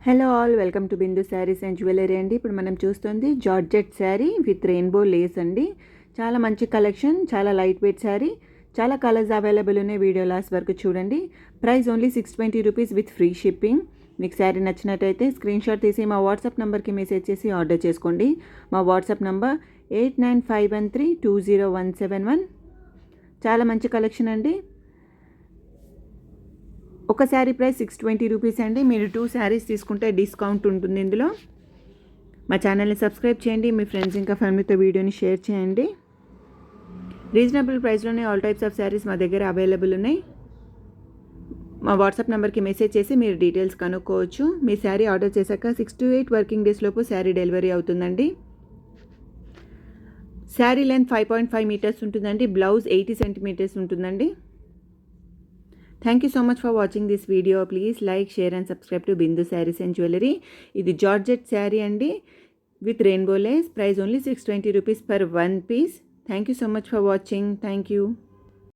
Hello all, welcome to Bindu Sarees and jewellery అండి. ఇప్పుడు మనం చూస్తుంది georgette sari with rainbow lace అండి. చాలా మంచి కలెక్షన్, చాలా లైట్ వెయిట్ శారీ, చాలా కలర్స్ అవైలబుల్ ఉన్నాయి. వీడియో లాస్ట్ వరకు చూడండి. Price only 620 rupees with free shipping. మీకు శారీ నచ్చినట్టయితే స్క్రీన్ షాట్ తీసి మా వాట్సాప్ నెంబర్కి మెసేజ్ చేసి ఆర్డర్ చేసుకోండి. మా వాట్సాప్ నెంబర్ 8951320171. చాలా మంచి కలెక్షన్ అండి. ఒక శారీ ప్రైస్ 620 రూపీస్ అండి. మీరు 2 శారీస్ తీసుకుంటే డిస్కౌంట్ ఉంటుంది ఇందులో. మా ఛానల్ని సబ్స్క్రైబ్ చేయండి. మీ ఫ్రెండ్స్ ఇంకా ఫ్యామిలీతో వీడియోని షేర్ చేయండి. రీజనబుల్ ప్రైస్లోనే ఆల్ టైప్స్ ఆఫ్ శారీస్ మా దగ్గర అవైలబుల్ ఉన్నాయి. మా వాట్సాప్ నెంబర్కి మెసేజ్ చేసి మీరు డీటెయిల్స్ కనుక్కోవచ్చు. మీ శారీ ఆర్డర్ చేశాక 6 to 8 వర్కింగ్ డేస్ లోపు శారీ డెలివరీ అవుతుందండి. శారీ లెంత్ 5.5 మీటర్స్ ఉంటుందండి. బ్లౌజ్ 80 సెంటీమీటర్స్ ఉంటుందండి. Thank you so much for watching this video. Please like, share and subscribe to Bindu Sarees and Jewellery. This Georgette saree andi with rainbow lace. Price only 620 rupees per one piece. Thank you so much for watching. Thank you.